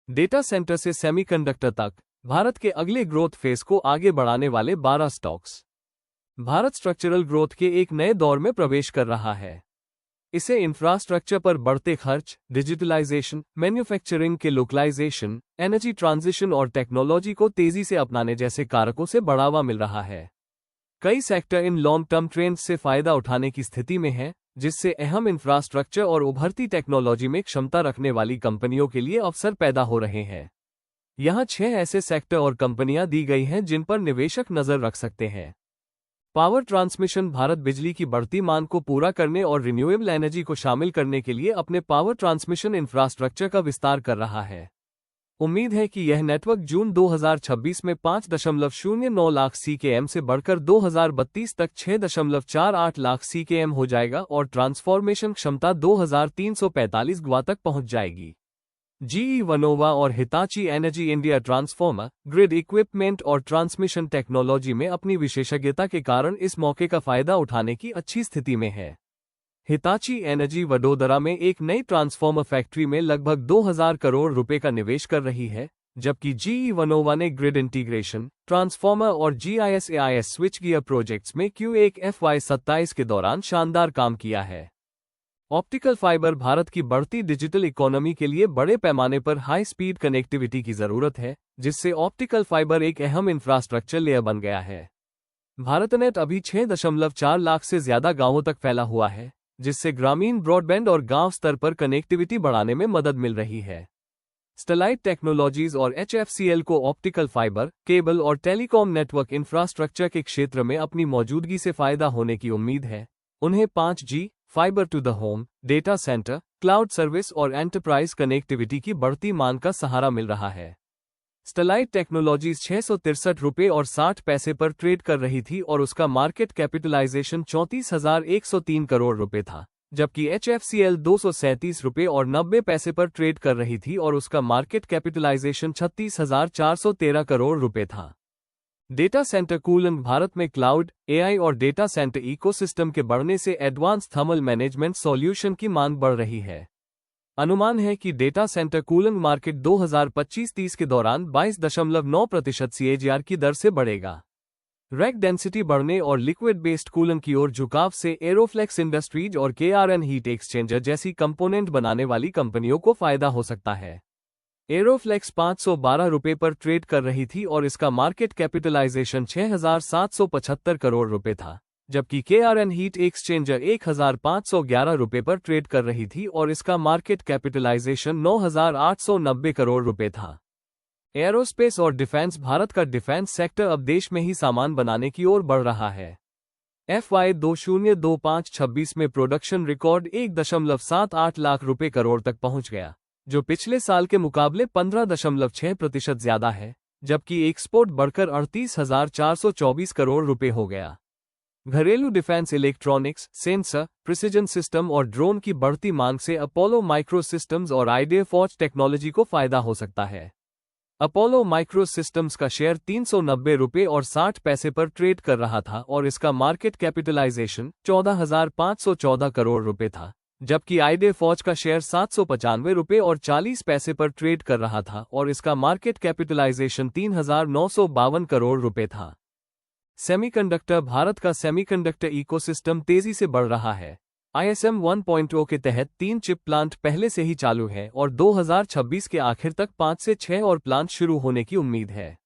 Data centre से semiconductor तक, भारत के अगले ग्रोथ फेज को आगे बढ़ाने वाले 12 स्टॉक्स। भारत स्ट्रक्चरल ग्रोथ के एक नए दौर में प्रवेश कर रहा है। इसे इंफ्रास्ट्रक्चर पर बढ़ते खर्च, डिजिटलाइजेशन, मैन्युफैक्चरिंग के लोकलाइजेशन, एनर्जी ट्रांजिशन और टेक्नोलॉजी को तेजी से अपनाने जैसे कारकों से बढ़ावा मिल रहा है। कई sector in long term trends से फायदा उठाने की स्थिति में हैं, जिससे अहम इंफ्रास्ट्रक्चर और उभरती टेक्नोलॉजी में क्षमता रखने वाली कंपनियों के लिए अवसर पैदा हो रहे हैं। यहाँ 6 ऐसे सेक्टर और कंपनियां दी गई हैं जिन पर निवेशक नजर रख सकते हैं। Power transmission. भारत बिजली की बढ़ती मांग को पूरा करने और रिन्यूएबल एनर्जी को शामिल करने के लिए अपने पावर ट्रांसमिशन इंफ्रास्ट्रक्चर का विस्तार कर रहा है। उम्मीद है कि यह नेटवर्क जून 2026 में 5.09 लाख सीकेएम से बढ़कर 2032 तक 6.48 लाख सीकेएम हो जाएगा और ट्रांसफॉर्मेशन क्षमता 2345 गीगावाट तक पहुंच जाएगी। जीई वनोवा और Hitachi energy India transformer, grid equipment और ट्रांसमिशन टेक्नोलॉजी में अपनी विशेषज्ञता के कारण इस मौके का फायदा उठाने की अच्छी स्थिति में है। हिताची एनर्जी वडोदरा में एक नई ट्रांसफॉर्मर फैक्ट्री में लगभग 2000 करोड़ रुपए का निवेश कर रही है, जबकि जीई वनोवा ने ग्रिड इंटीग्रेशन, ट्रांसफॉर्मर और जीआईएस स्विच गियर प्रोजेक्ट्स में Q1 FY27 के दौरान शानदार काम किया है। Optical fibre. भारत की बढ़ती डिजिटल इकोनॉमी के लिए बड़े पैमाने पर हाई स्पीड कनेक्टिविटी की जरूरत है, जिससे ऑप्टिकल फाइबर एक अहम इंफ्रास्ट्रक्चर लेयर बन गया है। भारतनेट अभी 6.4 लाख से ज्यादा गांवों तक फैला हुआ है, जिससे ग्रामीण ब्रॉडबैंड और गांव स्तर पर कनेक्टिविटी बढ़ाने में मदद मिल रही है। स्टरलाइट टेक्नोलॉजीज और HFCL को ऑप्टिकल फाइबर, केबल और टेलीकॉम नेटवर्क इंफ्रास्ट्रक्चर के क्षेत्र में अपनी मौजूदगी से फायदा होने की उम्मीद है। उन्हें 5G, fibre to the home, data centre, cloud service और एंटरप्राइज कनेक्टिविटी की बढ़ती मांग का सहारा मिल रहा है। स्टरलाइट टेक्नोलॉजीज 663 रुपये और 60 पैसे पर ट्रेड कर रही थी और उसका मार्केट कैपिटलाइजेशन 34,103 करोड़ रुपए था, जबकि HFCL 237 रुपये और 90 पैसे पर ट्रेड कर रही थी और उसका मार्केट कैपिटलाइजेशन 36,413 करोड़ रुपए था। Data centre cooling. भारत में क्लाउड, AI और डेटा सेंटर इकोसिस्टम के बढ़ने से एडवांस थर्मल मैनेजमेंट सॉल्यूशन की मांग बढ़ रही है। अनुमान है कि डेटा सेंटर कूलिंग मार्केट 2025-30 के दौरान 22.9% CAGR की दर से बढ़ेगा। रैक डेंसिटी बढ़ने और लिक्विड बेस्ड कूलिंग की ओर झुकाव से एरोफ्लेक्स इंडस्ट्रीज और KRN हीट एक्सचेंजर जैसी कंपोनेंट बनाने वाली कंपनियों को फायदा हो सकता है। एरोफ्लेक्स 512 रुपये पर ट्रेड कर रही थी और इसका मार्केट कैपिटलाइजेशन 6,775 करोड़ रुपए था, जबकि KRN हीट एक्सचेंजर 1,511 रुपये पर ट्रेड कर रही थी और इसका मार्केट कैपिटलाइजेशन 9,890 करोड़ रुपए था। एरोस्पेस और डिफेंस। भारत का डिफेंस सेक्टर अब देश में ही सामान बनाने की ओर बढ़ रहा है। FY 2025-26 में प्रोडक्शन रिकॉर्ड 1.78 लाख रुपए करोड़ तक पहुंच गया, जो पिछले साल के मुकाबले 15.6% ज्यादा है, जबकि एक्सपोर्ट बढ़कर 38,424 करोड़ रुपए हो गया। घरेलू defence electronics, sensor, precision system और ड्रोन की बढ़ती मांग से अपोलो माइक्रो सिस्टम्स और आइडिया फॉर्ज टेक्नोलॉजी को फायदा हो सकता है। अपोलो माइक्रो सिस्टम्स का शेयर 390 रुपये और 60 पैसे पर ट्रेड कर रहा था और इसका मार्केट कैपिटलाइजेशन 14,514 करोड़ रुपए था, जबकि आइडिया फॉर्ज का शेयर 795 रुपये और 40 पैसे पर ट्रेड कर रहा था और इसका मार्केट कैपिटलाइजेशन 3,952 करोड़ रुपए था। सेमीकंडक्टर। भारत का सेमीकंडक्टर इकोसिस्टम तेजी से बढ़ रहा है। ISM 1.0 के तहत 3 चिप प्लांट पहले से ही चालू है और 2026 के आखिर तक 5 से 6 और प्लांट शुरू होने की उम्मीद है।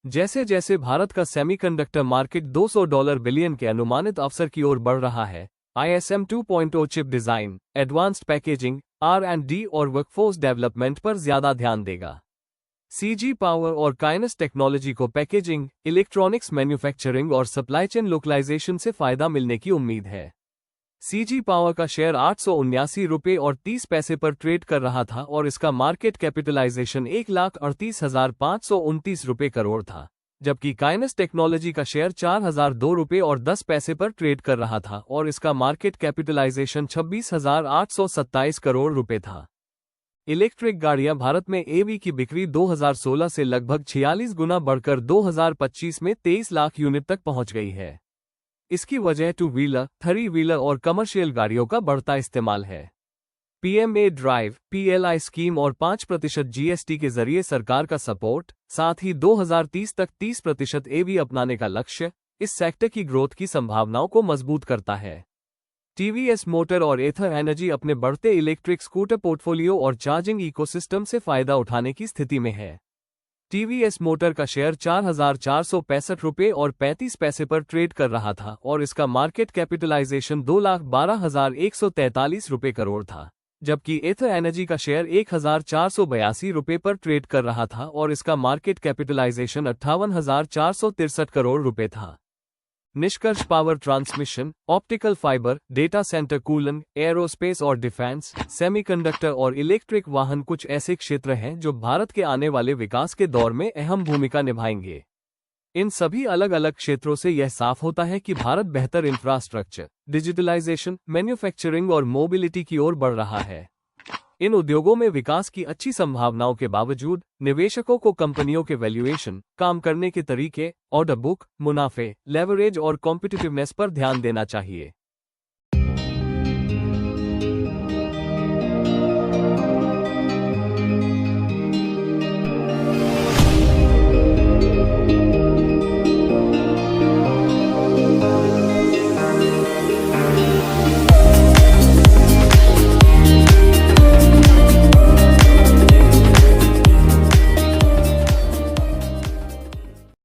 जैसे जैसे भारत का सेमीकंडक्टर मार्केट $200 बिलियन के अनुमानित अवसर की ओर बढ़ रहा है, ISM 2.0 chip design, advanced packaging, R&D और वर्कफोर्स डेवलपमेंट पर ज्यादा ध्यान देगा। CG पावर और काइनस टेक्नोलॉजी को पैकेजिंग, इलेक्ट्रॉनिक्स मैन्युफैक्चरिंग और सप्लाई चेन लोकलाइजेशन से फायदा मिलने की उम्मीद है। CG पावर का शेयर 879 रुपये और 30 पैसे पर ट्रेड कर रहा था और इसका मार्केट कैपिटलाइजेशन 1,38,529 रुपये करोड़ था, जबकि काइनस टेक्नोलॉजी का शेयर 4,002 रुपये और 10 पैसे पर ट्रेड कर रहा था और इसका मार्केट कैपिटलाइजेशन 26,827 करोड़ रुपये था। इलेक्ट्रिक गाड़ियां। भारत में EV की बिक्री 2016 से लगभग 46 गुना बढ़कर 2025 में 23 लाख यूनिट तक पहुंच गई है। इसकी वजह 2 व्हीलर, 3 व्हीलर और कमर्शियल गाड़ियों का बढ़ता इस्तेमाल है। PMA ड्राइव, PLI स्कीम और 5% GST के जरिए सरकार का सपोर्ट, साथ ही 2030 तक 30% EV अपनाने का लक्ष्य इस सेक्टर की ग्रोथ की संभावनाओं को मजबूत करता है। TVS मोटर और एथर एनर्जी अपने बढ़ते इलेक्ट्रिक स्कूटर पोर्टफोलियो और चार्जिंग इकोसिस्टम से फायदा उठाने की स्थिति में है। TVS मोटर का शेयर 4,465 रुपये और 35 पैसे पर ट्रेड कर रहा था और इसका मार्केट कैपिटलाइजेशन 2,12,143 रुपये करोड़ था, जबकि एथर एनर्जी का शेयर 1,482 रुपये पर ट्रेड कर रहा था और इसका मार्केट कैपिटलाइजेशन 58,463 करोड़ रुपये था। निष्कर्ष: power transmission, optical fibre, data centre कूलन, aerospace और डिफेंस, सेमीकंडक्टर और इलेक्ट्रिक वाहन कुछ ऐसे क्षेत्र हैं जो भारत के आने वाले विकास के दौर में अहम भूमिका निभाएंगे। इन सभी अलग अलग क्षेत्रों से यह साफ होता है कि भारत बेहतर इंफ्रास्ट्रक्चर, डिजिटलाइजेशन, मैन्युफैक्चरिंग और मोबिलिटी की ओर बढ़ रहा है। इन उद्योगों में विकास की अच्छी संभावनाओं के बावजूद निवेशकों को कंपनियों के वैल्यूएशन, काम करने के तरीके, ऑर्डर बुक, मुनाफे, लेवरेज और कॉम्पिटिटिवनेस पर ध्यान देना चाहिए।